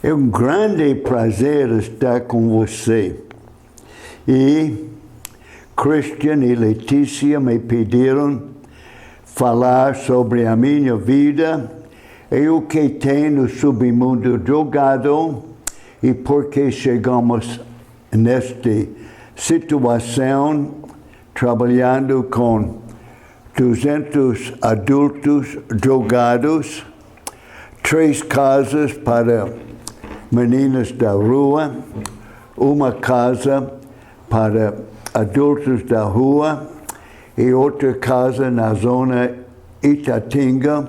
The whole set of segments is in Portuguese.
É um grande prazer estar com você. E Christian e Letícia me pediram falar sobre a minha vida e o que tem no submundo drogado e por que chegamos nesta situação trabalhando com 200 adultos drogados, 3 casas para meninas da rua, uma casa para adultos da rua e outra casa na zona Itatinga,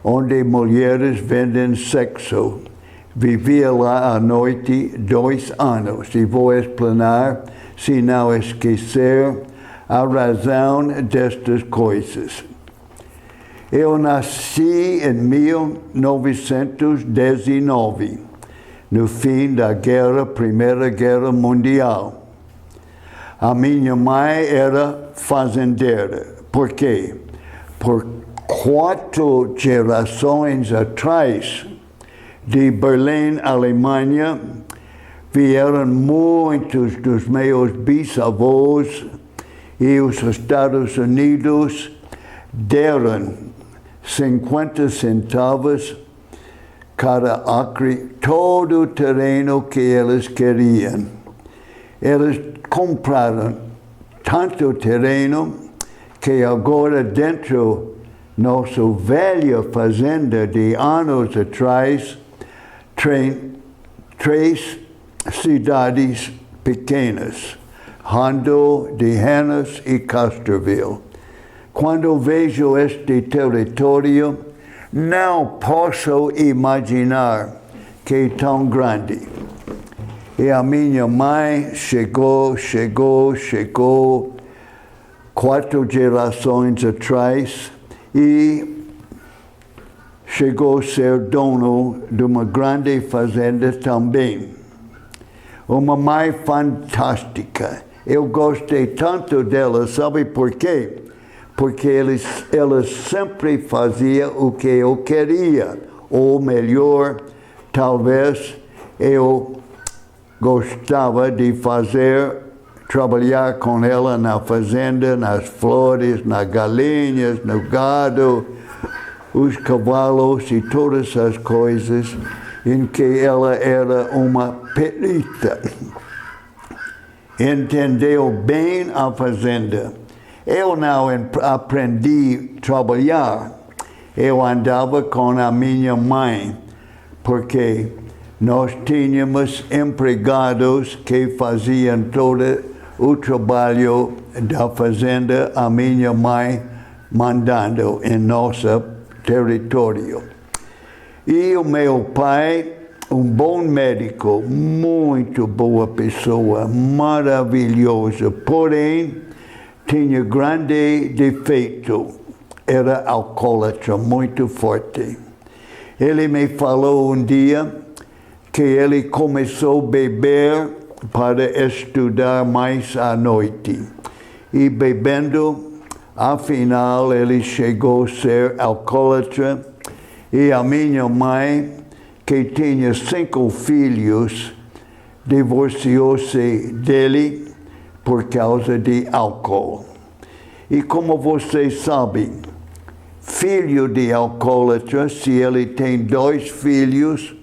onde mulheres vendem sexo. Vivia lá à noite 2 anos e vou explanar, se não esquecer, a razão destas coisas. Eu nasci em 1919, no fim da Primeira Guerra Mundial. A minha mãe era fazendeira. Por quê? Por 4 gerações atrás, de Berlim, Alemanha, vieram muitos dos meus bisavós e os Estados Unidos deram 50 centavos cada acre, todo o terreno que eles queriam. Eles compraram tanto terreno que agora dentro nossa velha fazenda de anos atrás, 3 cidades pequenas, Handel, D'Hanas e Castroville. Quando vejo este território, não posso imaginar que é tão grande. E a minha mãe chegou 4 gerações atrás e chegou a ser dono de uma grande fazenda também. Uma mãe fantástica. Eu gostei tanto dela, sabe por quê? Porque ela sempre fazia o que eu queria, ou melhor, talvez eu gostava de trabalhar com ela na fazenda, nas flores, nas galinhas, no gado, os cavalos e todas as coisas em que ela era uma perita. Entendeu bem a fazenda. Eu não aprendi a trabalhar. Eu andava com a minha mãe, porque nós tínhamos empregados que faziam todo o trabalho da fazenda, a minha mãe mandando em nosso território. E o meu pai, um bom médico, muito boa pessoa, maravilhoso, porém tinha grande defeito, era alcoólatra muito forte. Ele me falou um dia que ele começou a beber para estudar mais à noite. E bebendo, afinal, ele chegou a ser alcoólatra. E a minha mãe, que tinha 5 filhos, divorciou-se dele por causa de álcool. E como vocês sabem, filho de alcoólatra, se ele tem 2 filhos,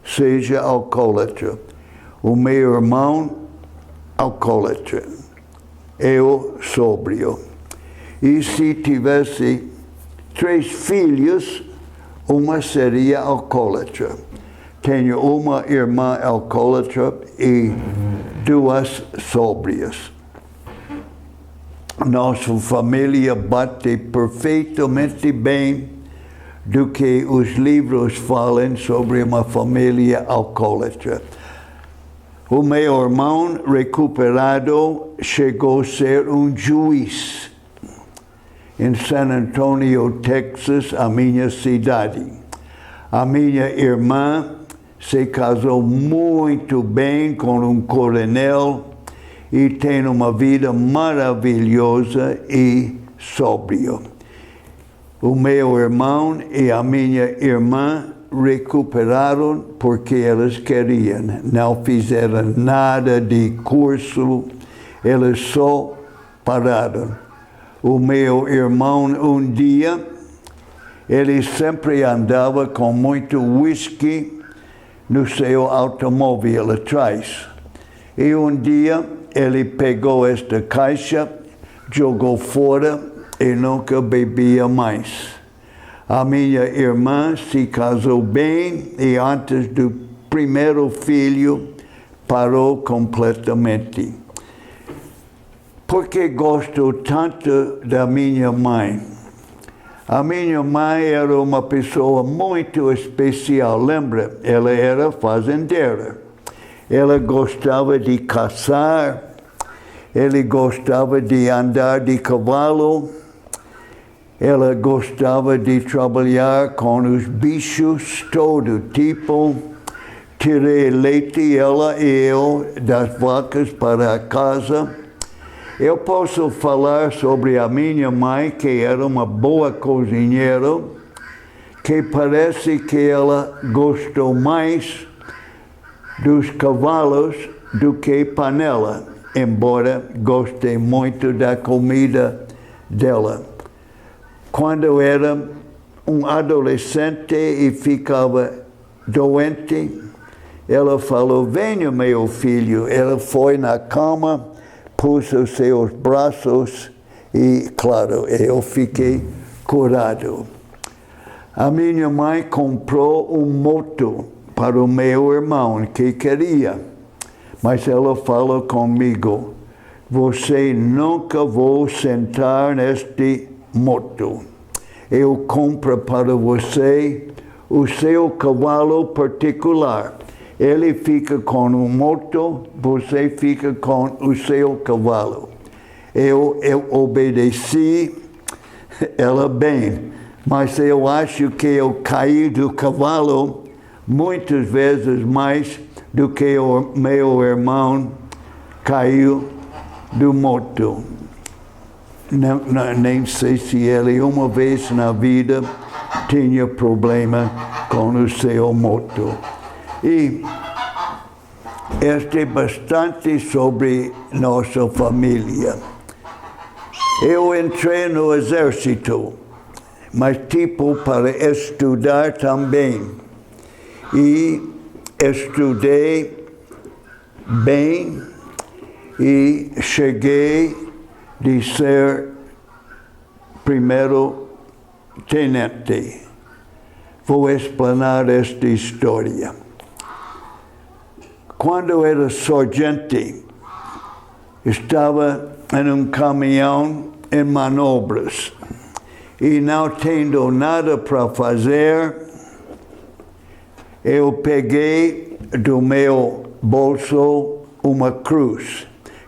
seja alcoólatra. O meu irmão, alcoólatra. Eu, sóbrio. E se tivesse 3 filhos, uma seria alcoólatra. Tenho uma irmã alcoólatra e 2 sóbrias. Nossa família bate perfeitamente bem do que os livros falam sobre uma família alcoólatra. O meu irmão recuperado chegou a ser um juiz em San Antonio, Texas, a minha cidade. A minha irmã se casou muito bem com um coronel e tem uma vida maravilhosa e sóbria. O meu irmão e a minha irmã recuperaram porque elas queriam. Não fizeram nada de curso, elas só pararam. O meu irmão, um dia, ele sempre andava com muito whisky no seu automóvel atrás. E um dia ele pegou esta caixa, jogou fora e nunca bebia mais. A minha irmã se casou bem e antes do primeiro filho parou completamente. Porque gosto tanto da minha mãe. A minha mãe era uma pessoa muito especial, lembra? Ela era fazendeira. Ela gostava de caçar, ela gostava de andar de cavalo, ela gostava de trabalhar com os bichos, todo tipo. Tirei leite, ela e eu, das vacas para a casa. Eu posso falar sobre a minha mãe, que era uma boa cozinheira, que parece que ela gostou mais dos cavalos do que panela, embora goste muito da comida dela. Quando eu era um adolescente e ficava doente, ela falou, venha meu filho. Ela foi na cama, pôs os seus braços e, claro, eu fiquei curado. A minha mãe comprou um moto para o meu irmão que queria, mas ela falou comigo, você nunca vou sentar neste moto. Eu compro para você o seu cavalo particular. Ele fica com o moto, você fica com o seu cavalo. Eu obedeci ela bem, mas eu acho que eu caí do cavalo muitas vezes mais do que o meu irmão caiu do moto. Nem sei se ele uma vez na vida tinha problema com o seu moto. E este é bastante sobre nossa família. Eu entrei no exército, mas tipo para estudar também. E estudei bem e cheguei de ser primeiro tenente. Vou explanar esta história. Quando eu era sargente, estava em um caminhão em manobras e não tendo nada para fazer, eu peguei do meu bolso uma cruz.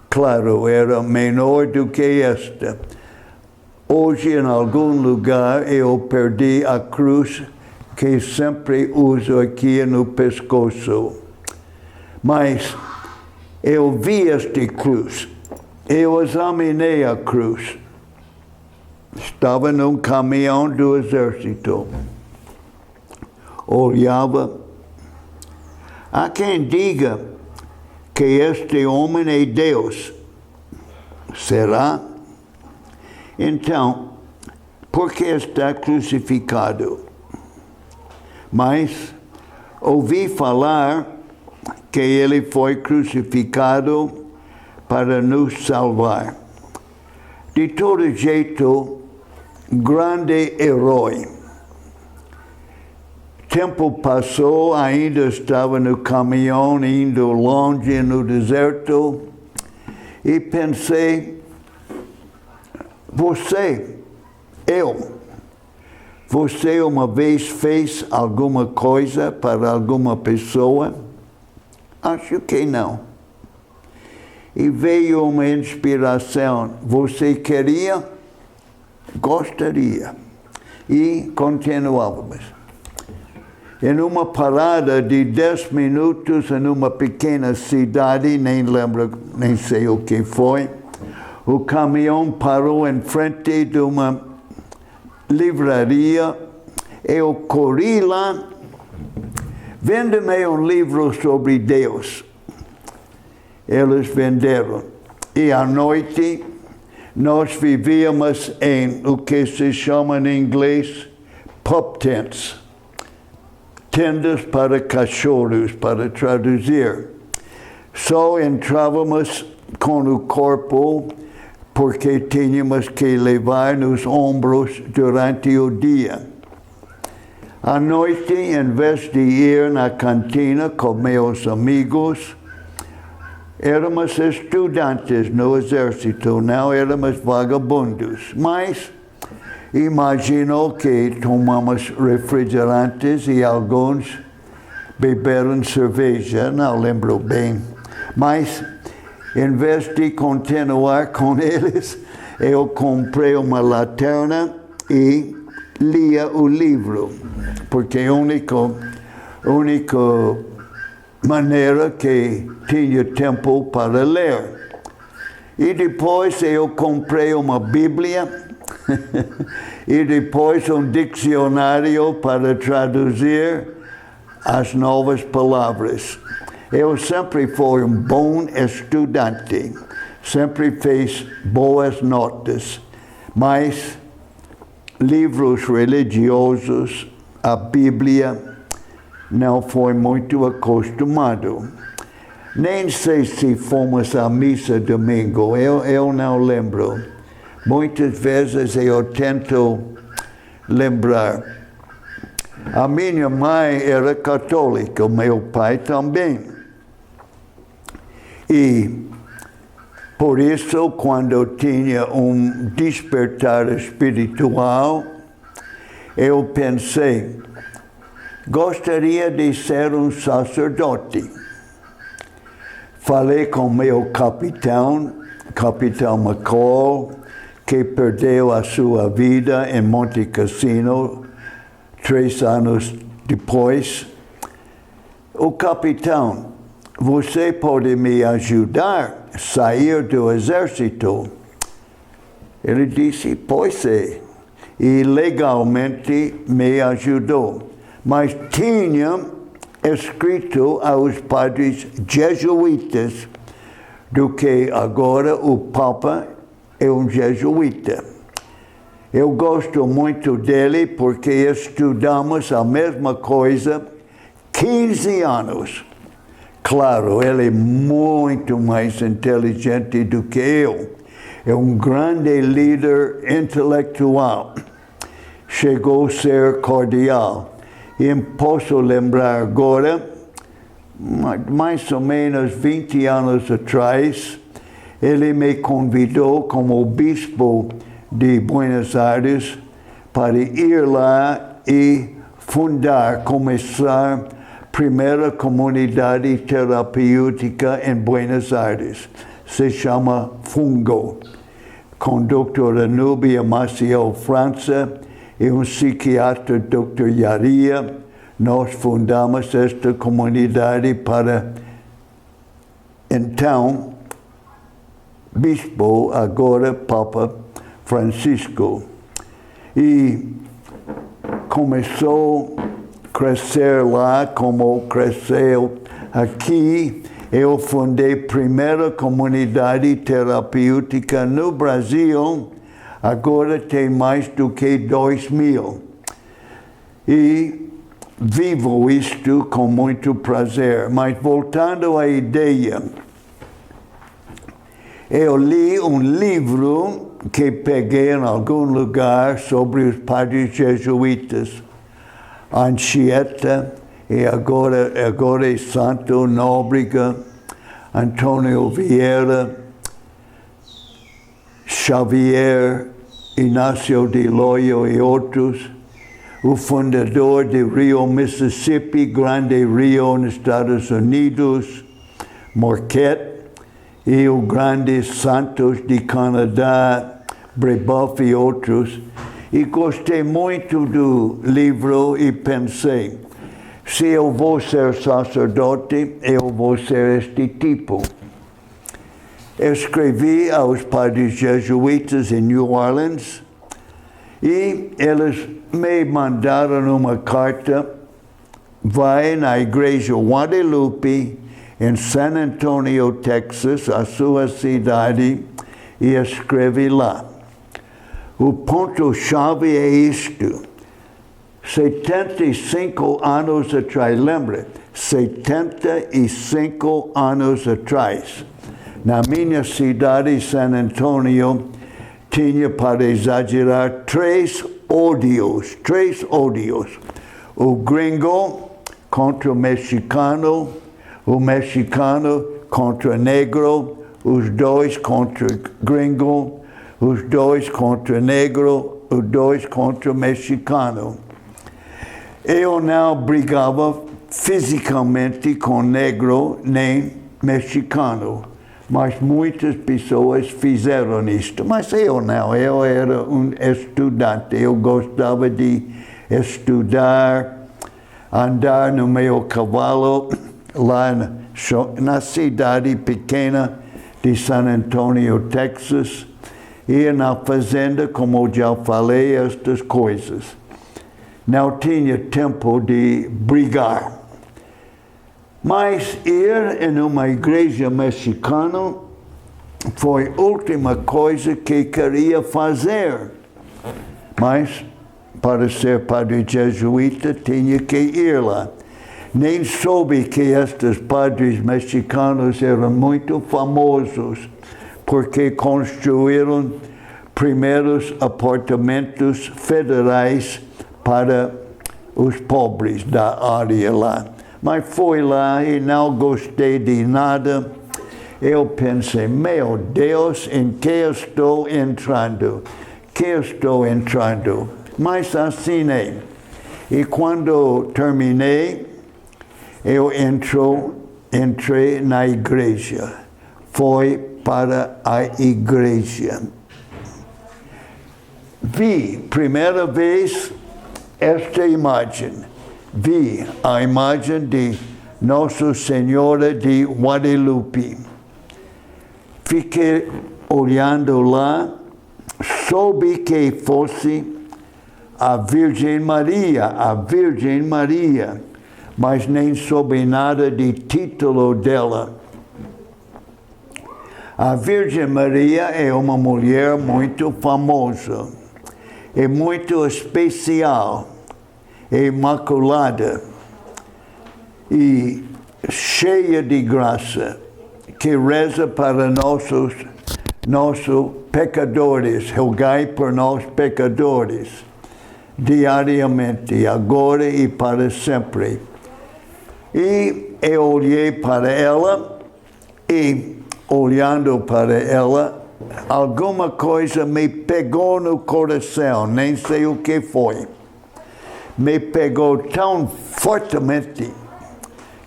Claro, era menor do que esta. Hoje, em algum lugar, eu perdi a cruz que sempre uso aqui no pescoço. Mas eu vi esta cruz. Eu examinei a cruz. Estava num caminhão do exército. Olhava. Há quem diga que este homem é Deus. Será? Então, por que está crucificado? Mas ouvi falar que ele foi crucificado para nos salvar. De todo jeito, grande herói. Tempo passou, ainda estava no caminhão, indo longe no deserto, e pensei, você uma vez fez alguma coisa para alguma pessoa? Acho que não. E veio uma inspiração. Você queria? Gostaria. E continuávamos. Em uma parada de 10 minutos em uma pequena cidade, nem lembro, nem sei o que foi, o caminhão parou em frente de uma livraria. Eu corri lá vende-me livro sobre Deus. Eles venderam. E à noite, nós vivíamos em o que se chama em inglês pup tents. Tendas para cachorros, para traduzir. Só entrávamos com o corpo porque tínhamos que levar nos ombros durante o dia. À noite, em vez de ir na cantina com meus amigos, éramos estudantes no exército, não éramos vagabundos. Mas imagino que tomamos refrigerantes e alguns beberam cerveja, não lembro bem. Mas, em vez de continuar com eles, eu comprei uma lanterna e lia o livro, porque a única maneira que tinha tempo para ler. E depois eu comprei uma Bíblia e depois um dicionário para traduzir as novas palavras. Eu sempre fui um bom estudante, sempre fiz boas notas, mas livros religiosos, a Bíblia, não foi muito acostumado. Nem sei se fomos à missa domingo, eu não lembro. Muitas vezes eu tento lembrar. A minha mãe era católica, meu pai também. E por isso, quando eu tinha um despertar espiritual, eu pensei, gostaria de ser um sacerdote. Falei com meu capitão McCall, que perdeu a sua vida em Monte Cassino 3 anos depois. O capitão, você pode me ajudar a sair do exército? Ele disse, pois é. E legalmente me ajudou. Mas tinha escrito aos padres jesuítas do que agora o Papa é um jesuíta. Eu gosto muito dele porque estudamos a mesma coisa 15 anos. Claro, ele é muito mais inteligente do que eu. É um grande líder intelectual. Chegou a ser cordial. E posso lembrar agora, mais ou menos 20 anos atrás, ele me convidou como bispo de Buenos Aires para ir lá e começar a primeira comunidade terapêutica em Buenos Aires. Se chama Fungo, com Dr. Anúbia Maciel França e um psiquiatra, Dr. Yaria. Nós fundamos esta comunidade para, então, bispo, agora Papa Francisco. E começou a crescer lá como cresceu aqui. Eu fundei a primeira comunidade terapêutica no Brasil. Agora tem mais do que 2.000. E vivo isto com muito prazer. Mas voltando à ideia, eu li um livro que peguei em algum lugar sobre os padres jesuítas. Anchieta, e agora é Santo Nóbrega, Antônio Vieira, Xavier, Inácio de Loyola e outros, o fundador de Rio Mississippi, Grande Rio, nos Estados Unidos, Marquette, e o grande Santos de Canadá, Brebeuf e outros. E gostei muito do livro e pensei, se eu vou ser sacerdote, eu vou ser este tipo. Escrevi aos padres jesuítas em New Orleans e eles me mandaram uma carta vai na igreja Guadalupe, em San Antonio, Texas, a sua cidade, e escreve lá. O ponto-chave é isto. 75 anos atrás, lembra? 75 anos atrás, na minha cidade, San Antonio, tinha, para exagerar, três ódios. O gringo contra o mexicano contra o negro, os dois contra o gringo, os dois contra o negro, os dois contra o mexicano. Eu não brigava fisicamente com negro nem mexicano, mas muitas pessoas fizeram isto. Mas eu não, eu era um estudante, eu gostava de estudar, andar no meu cavalo lá na cidade pequena de San Antonio, Texas, ir na fazenda, como já falei, estas coisas. Não tinha tempo de brigar. Mas ir em uma igreja mexicana foi a última coisa que queria fazer. Mas, para ser padre jesuíta, tinha que ir lá. Nem soube que estes padres mexicanos eram muito famosos, porque construíram primeiros apartamentos federais para os pobres da área lá. Mas fui lá e não gostei de nada. Eu pensei, meu Deus, em que estou entrando? Mas assinei. E quando terminei, eu entrei na igreja. Foi para a igreja. Vi, primeira vez, esta imagem. Vi a imagem de Nossa Senhora de Guadalupe. Fiquei olhando lá, soube que fosse a Virgem Maria, mas nem soube nada de título dela. A Virgem Maria é uma mulher muito famosa, é muito especial, é imaculada e cheia de graça, que reza para nossos pecadores, rogai por nós pecadores, diariamente, agora e para sempre. E eu olhei para ela e, olhando para ela, alguma coisa me pegou no coração, nem sei o que foi. Me pegou tão fortemente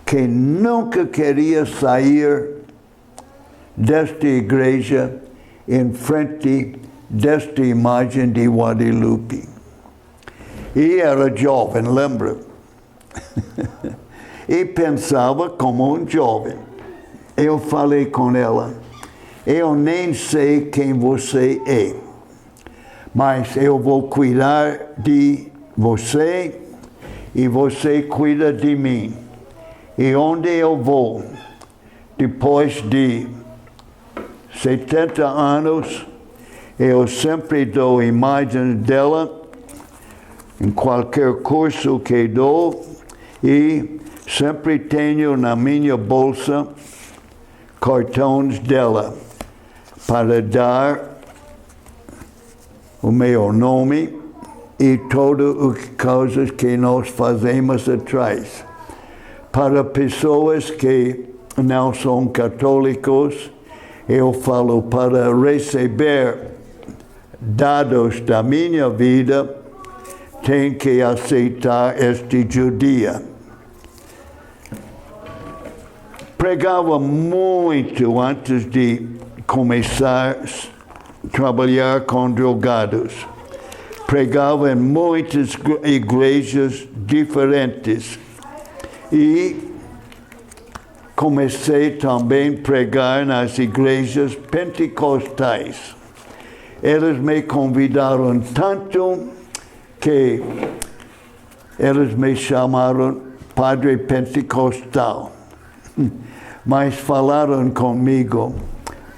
que nunca queria sair desta igreja em frente desta imagem de Guadalupe. E era jovem, lembra? E pensava como um jovem. Eu falei com ela, eu nem sei quem você é, mas eu vou cuidar de você e você cuida de mim. E onde eu vou, depois de 70 anos, eu sempre dou imagens dela em qualquer curso que dou e sempre tenho na minha bolsa cartões dela para dar o meu nome e todas as coisas que nós fazemos atrás. Para pessoas que não são católicos, eu falo, para receber dados da minha vida, tem que aceitar este judia. Pregava muito antes de começar a trabalhar com drogados. Pregava em muitas igrejas diferentes. E comecei também a pregar nas igrejas pentecostais. Eles me convidaram tanto que eles me chamaram padre pentecostal. Mas falaram comigo,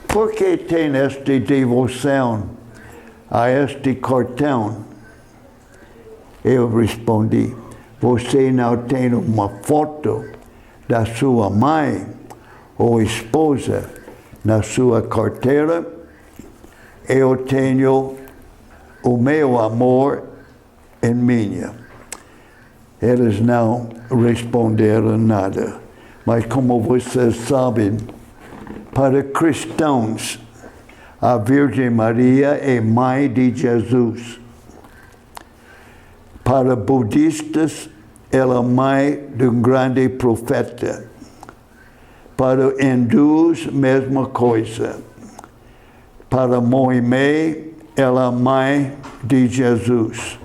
por que tem esta devoção a este cartão? Eu respondi, você não tem uma foto da sua mãe ou esposa na sua carteira? Eu tenho o meu amor em minha. Eles não responderam nada. Mas como vocês sabem, para cristãos, a Virgem Maria é mãe de Jesus. Para budistas, ela é mãe de um grande profeta. Para hindus, mesma coisa. Para Moimei, ela é mãe de Jesus.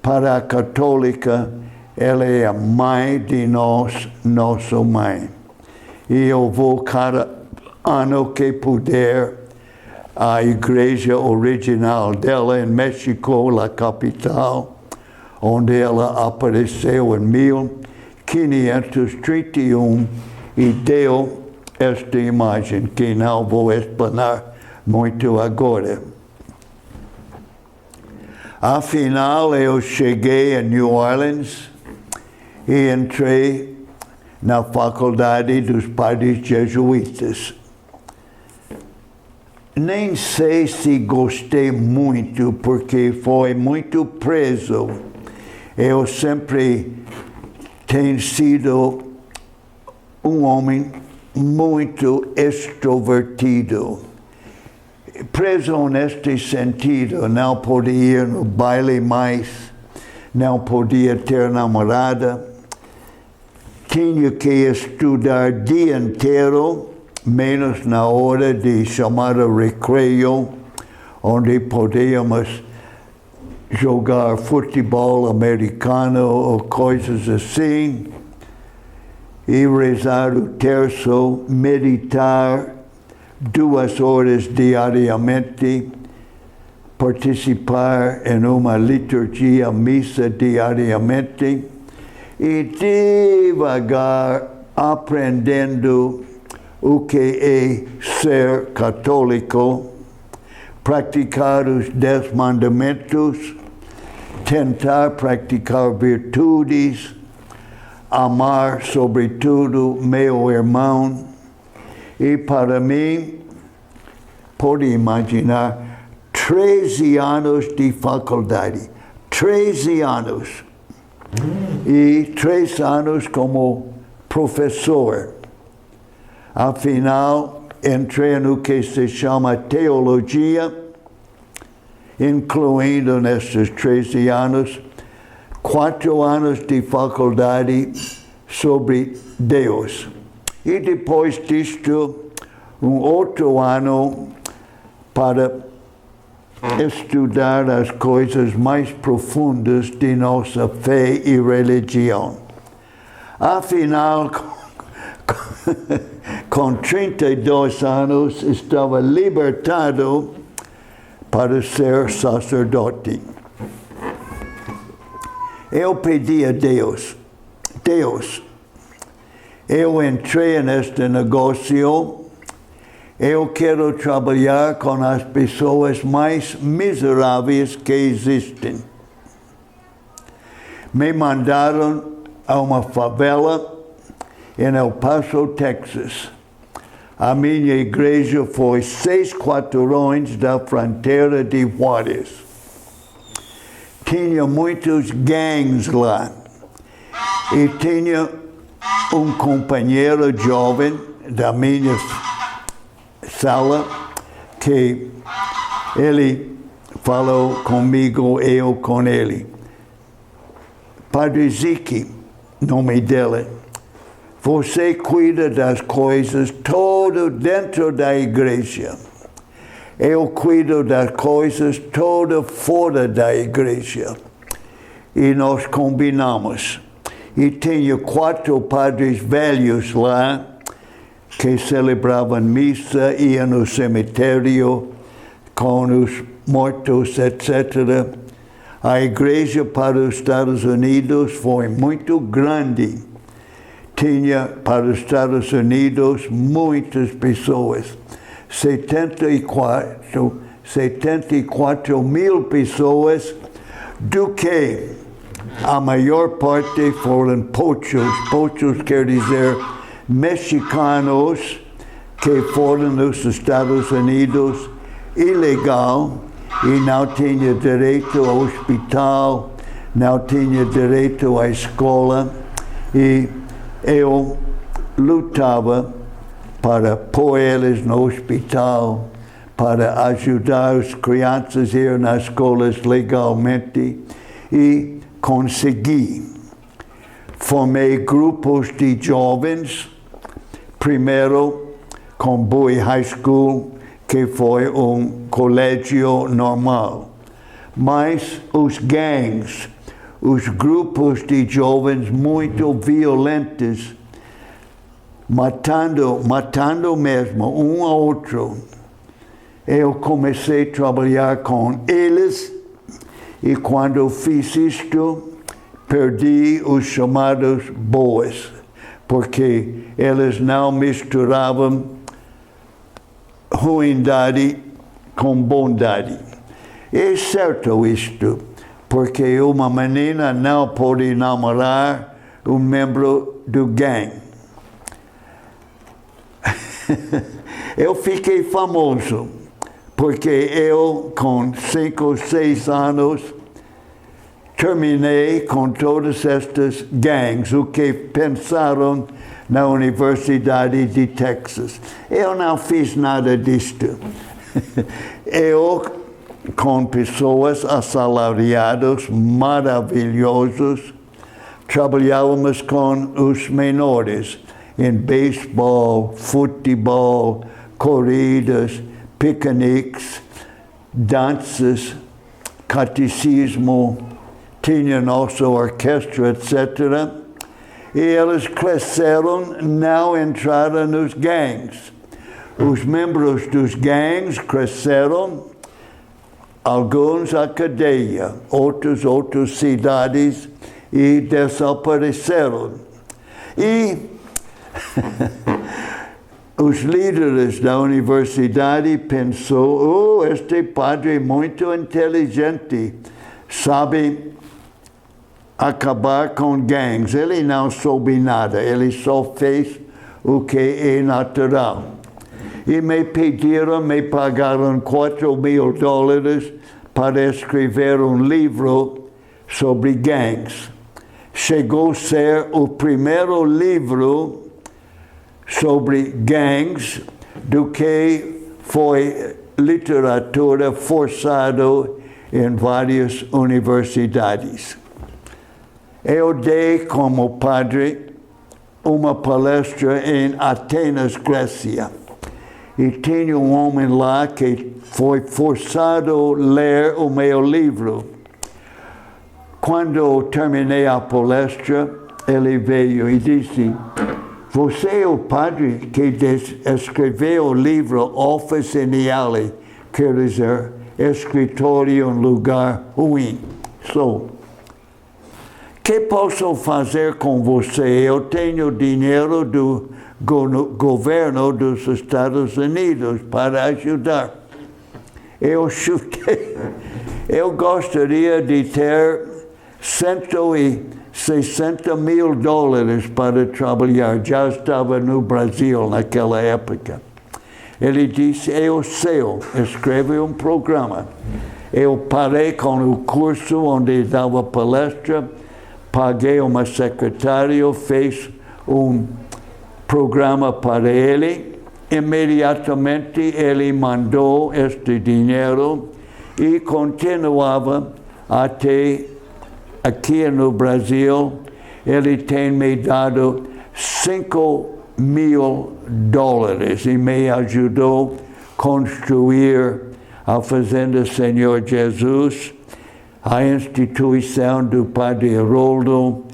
Para a católica, ela é a mãe de nós, nossa mãe. E eu vou cada ano que puder à igreja original dela em México, a capital, onde ela apareceu em 1531 e deu esta imagem, que não vou explanar muito agora. Afinal, eu cheguei em New Orleans e entrei na faculdade dos padres jesuítas. Nem sei se gostei muito, porque foi muito preso. Eu sempre tenho sido um homem muito extrovertido. Preso neste sentido, não podia ir no baile mais, não podia ter namorada, tinha que estudar o dia inteiro, menos na hora de chamado recreio, onde podíamos jogar futebol americano ou coisas assim, e rezar o terço, meditar 2 horas diariamente, participar em uma liturgia, missa diariamente, e devagar aprendendo o que é ser católico, praticar os 10 mandamentos, tentar praticar virtudes, amar sobretudo meu irmão. E para mim, pode imaginar, 13 anos de faculdade, 13 anos. E 3 anos como professor. Afinal, entrei no que se chama teologia, incluindo nesses 13 anos, 4 anos de faculdade sobre Deus. E depois disto, um outro ano para estudar as coisas mais profundas de nossa fé e religião. Afinal, com 32 anos, estava libertado para ser sacerdote. Eu pedi a Deus, eu entrei neste negócio. Eu quero trabalhar com as pessoas mais miseráveis que existem. Me mandaram a uma favela em El Paso, Texas. A minha igreja foi 6 quarteirões da fronteira de Juárez. Tinha muitos gangues lá. E tinha um companheiro jovem da minha sala, que ele falou comigo, eu com ele. Padre Zique, nome dele, você cuida das coisas todo dentro da igreja. Eu cuido das coisas toda fora da igreja. E nós combinamos. E tinha 4 padres velhos lá, que celebravam missa, iam no cemitério com os mortos, etc. A igreja para os Estados Unidos foi muito grande. Tinha para os Estados Unidos muitas pessoas. 74 mil pessoas, do que a maior parte foram pochos. Pochos quer dizer mexicanos que foram nos Estados Unidos ilegal e não tinha direito ao hospital, não tinha direito à escola, e eu lutava para pôr eles no hospital, para ajudar as crianças a ir nas escolas legalmente, e consegui. Formei grupos de jovens, primeiro com Bowie High School, que foi colégio normal. Mas os gangs, os grupos de jovens muito violentos, matando mesmo ao outro. Eu comecei a trabalhar com eles, e quando fiz isto, perdi os chamados boas, porque eles não misturavam ruindade com bondade. É certo isto, porque uma menina não pode namorar membro do gang. Eu fiquei famoso, porque eu, com 5 ou 6 anos, terminei com todas estas gangs, o que pensaram na Universidade de Texas. Eu não fiz nada disto. Eu, com pessoas assalariadas maravilhosos, trabalhávamos com os menores em beisebol, futebol, corridas, piqueniques, danças, catecismo, tinha nossa orquestra, etc. E eles cresceram, não entraram nos gangs. Os membros dos gangs cresceram, alguns à cadeia, outras cidades, e desapareceram. E os líderes da universidade pensaram, este padre é muito inteligente, sabe acabar com gangs. Ele não soube nada, ele só fez o que é natural. E me pagaram $4.000 para escrever livro sobre gangs. Chegou a ser o primeiro livro sobre gangs do que foi literatura forçado em várias universidades. Eu dei como padre uma palestra em Atenas, Grécia. E tinha homem lá que foi forçado a ler o meu livro. Quando terminei a palestra, ele veio e disse: você é o padre que escreveu o livro Officinale, quer dizer, escritório em lugar ruim. Sou. Que posso fazer com você? Eu tenho dinheiro do governo dos Estados Unidos para ajudar. Eu chutei. Eu gostaria de ter $160 mil para trabalhar. Já estava no Brasil naquela época. Ele disse: é o seu, escreve um programa. Eu parei com o curso onde dava palestra, paguei uma secretária, fez um programa para ele. Imediatamente ele mandou este dinheiro e continuava até aqui no Brasil. Ele tem me dado $5.000 e me ajudou a construir a Fazenda Senhor Jesus, a instituição do Padre Haroldo,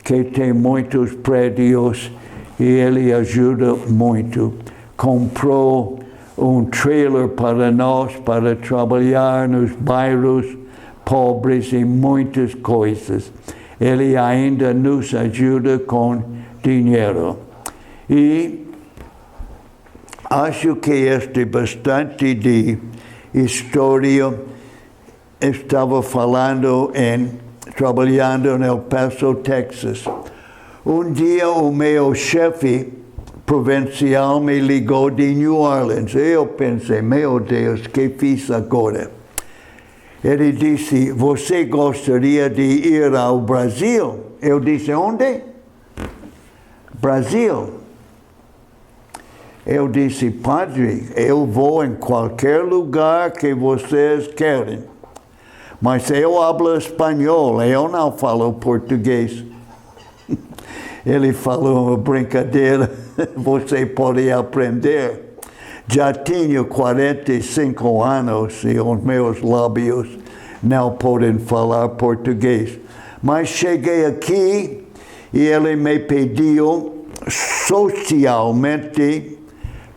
que tem muitos prédios e ele ajuda muito. Comprou um trailer para nós, para trabalhar nos bairros, pobres em muitas coisas. Ele ainda nos ajuda com dinheiro. E acho que este bastante de história. Estava falando trabalhando no El Paso, Texas. Dia o meu chefe provincial me ligou de New Orleans. Eu pensei, meu Deus, que fiz agora? Ele disse, você gostaria de ir ao Brasil? Eu disse, onde? Brasil. Eu disse, padre, eu vou em qualquer lugar que vocês querem. Mas eu falo espanhol, eu não falo português. Ele falou uma brincadeira, você pode aprender. Já tinha 45 anos e os meus lábios não podem falar português. Mas cheguei aqui e ele me pediu socialmente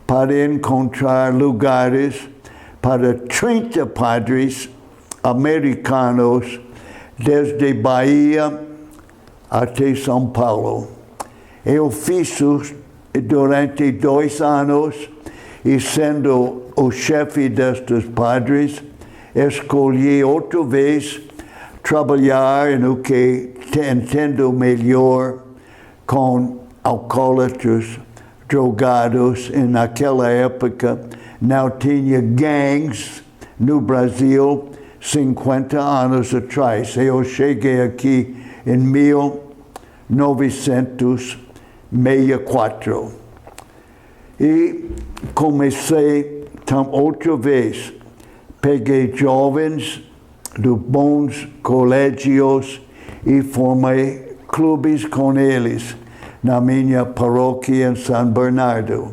para encontrar lugares para 30 padres americanos desde Bahia até São Paulo. Eu fiz durante 2 anos e sendo o chefe destes padres, escolhi outra vez trabalhar no que entendo melhor com alcoólatras, drogados. E naquela época não tinha gangues no Brasil. 50 anos atrás. Eu cheguei aqui em 1964 e comecei outra vez. Peguei jovens de bons colégios e formei clubes com eles na minha paróquia em São Bernardo.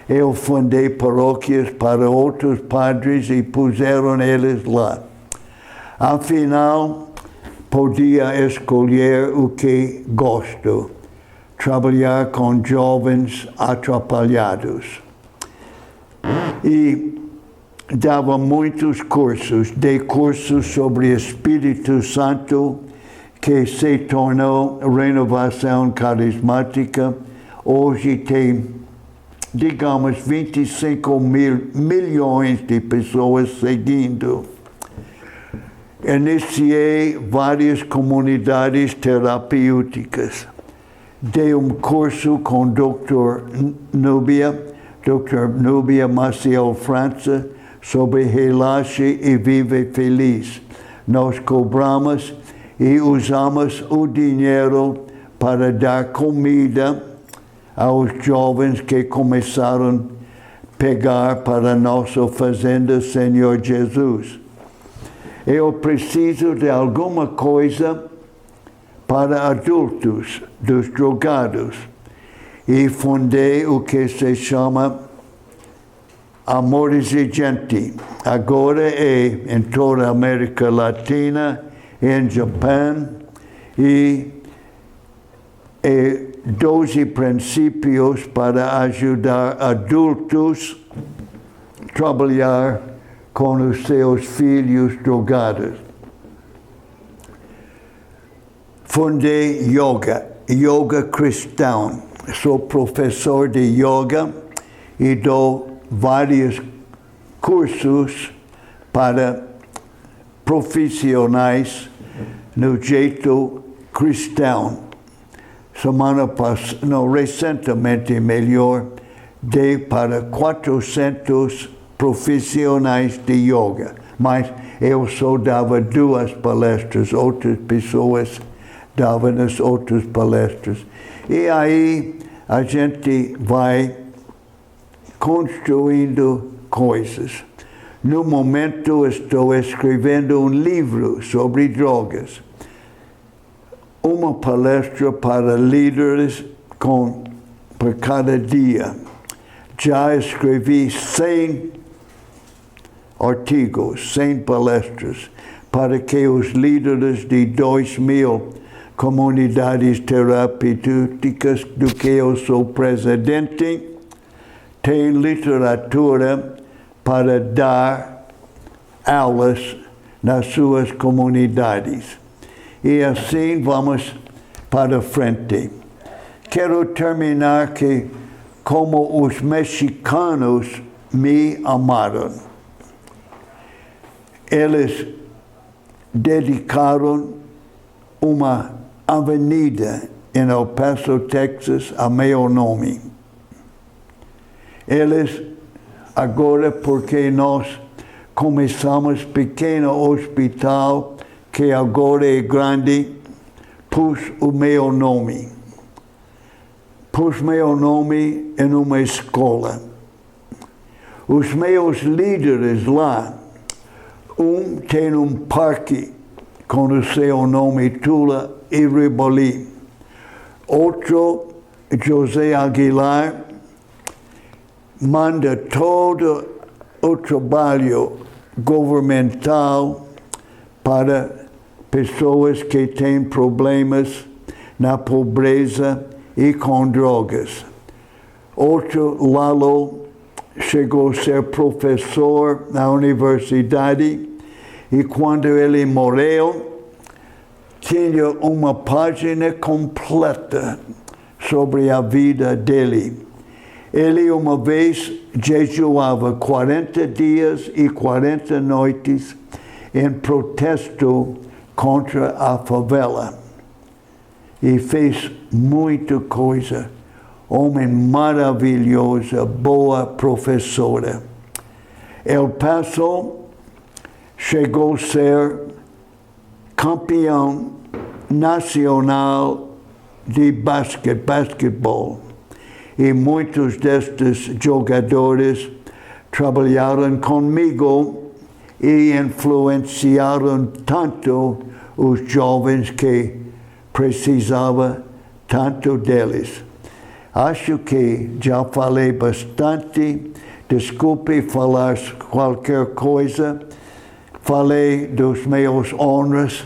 Eu fundei paróquias para outros padres e puseram eles lá. Afinal, podia escolher o que gosto, trabalhar com jovens atrapalhados. E dava muitos cursos, dei cursos sobre Espírito Santo, que se tornou renovação carismática. Hoje tem, digamos, 25 milhões de pessoas seguindo. Iniciei várias comunidades terapêuticas. Dei curso com Dr. Núbia Maciel França, sobre relaxe e vive feliz. Nós cobramos e usamos o dinheiro para dar comida aos jovens que começaram a pegar para nossa fazenda Senhor Jesus. Eu preciso de alguma coisa para adultos, dos drogados, e fundei o que se chama Amores e Gente. Agora é em toda a América Latina, em Japão, e 12 princípios para ajudar adultos a trabalhar com os seus filhos drogados. Fundei yoga cristão. Sou professor de yoga e dou vários cursos para profissionais no jeito cristão. Semana passada, recentemente melhor, dei para 400 profissionais de yoga. Mas eu só dava 2 palestras, outras pessoas davam as outras palestras. E aí a gente vai construindo coisas. No momento estou escrevendo um livro sobre drogas. Uma palestra para líderes por cada dia. Já escrevi 100 artigos, 100 palestras, para que os líderes de 2.000 comunidades terapêuticas do que eu sou presidente tenham literatura para dar aulas nas suas comunidades. E assim vamos para frente. Quero terminar que como os mexicanos me amaram. Eles dedicaram uma avenida em El Paso, Texas, a meu nome. Eles, agora, porque nós começamos pequeno hospital, que agora é grande, pus o meu nome. Pus meu nome em uma escola. Os meus líderes lá, tem um parque com o seu nome Tula e Riboli. Outro, José Aguilar, manda todo o trabalho governamental para pessoas que têm problemas na pobreza e com drogas. Outro, Lalo, chegou a ser professor na universidade e quando ele morreu, tinha uma página completa sobre a vida dele. Ele uma vez jejuava 40 dias e 40 noites em protesto contra a favela. E fez muita coisa. Homem maravilhoso, boa professora. El Paso chegou a ser campeão nacional de basquetebol. E muitos destes jogadores trabalharam comigo e influenciaram tanto os jovens que precisavam tanto deles. Acho que já falei bastante. Desculpe falar qualquer coisa. Falei dos meus honras.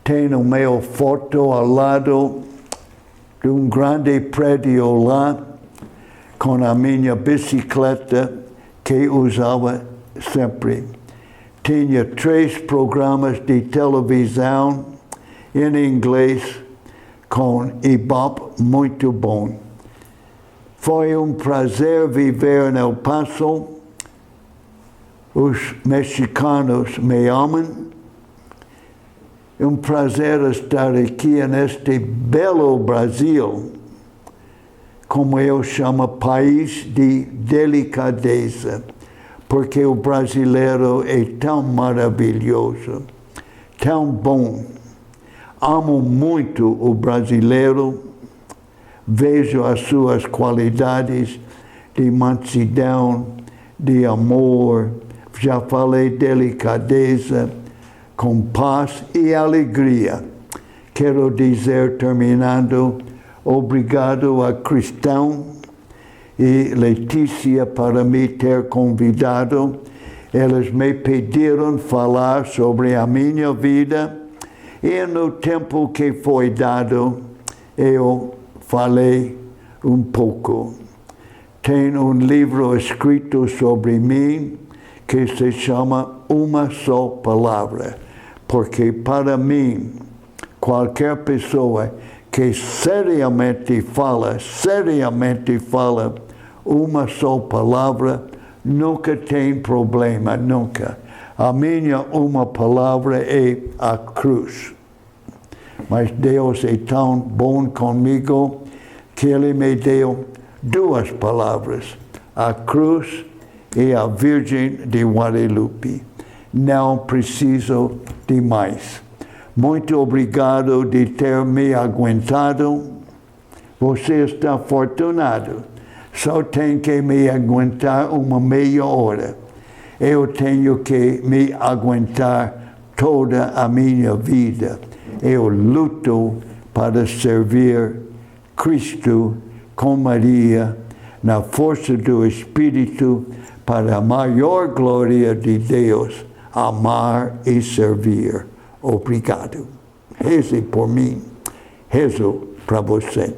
Tenho meu foto ao lado de um grande prédio lá, com a minha bicicleta que usava sempre. Tinha 3 programas de televisão em inglês com Ibope muito bom. Foi um prazer viver no El Paso. Os mexicanos me amam. É um prazer estar aqui neste belo Brasil, como eu chamo, país de delicadeza, porque o brasileiro é tão maravilhoso, tão bom. Amo muito o brasileiro, vejo as suas qualidades de mansidão, de amor, já falei delicadeza, com paz e alegria. Quero dizer, terminando, obrigado a Cristão e Letícia para me ter convidado. Eles me pediram falar sobre a minha vida e no tempo que foi dado, eu falei um pouco. Tenho um livro escrito sobre mim que se chama Uma Só Palavra, porque para mim, qualquer pessoa que seriamente fala uma só palavra, nunca tem problema, nunca. A minha uma palavra é a cruz. Mas Deus é tão bom comigo que Ele me deu 2 palavras, a cruz e a Virgem de Guadalupe. Não preciso de mais. Muito obrigado de ter me aguentado. Você está afortunado. Só tem que me aguentar uma meia hora. Eu tenho que me aguentar toda a minha vida. Eu luto para servir Cristo com Maria na força do Espírito para a maior glória de Deus, amar e servir. Obrigado. Reze por mim. Rezo para você.